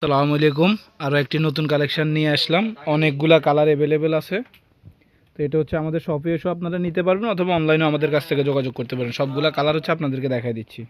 আসসালামু আলাইকুম। আরও একটি নতুন কালেকশান নিয়ে আসলাম। অনেকগুলা কালার অ্যাভেলেবেল আছে। তো এটা হচ্ছে আমাদের শপে এসেও আপনারা নিতে পারবেন অথবা অনলাইনেও আমাদের কাছ থেকে যোগাযোগ করতে পারেন। সবগুলা কালার হচ্ছে আপনাদেরকে দেখাই দিচ্ছি।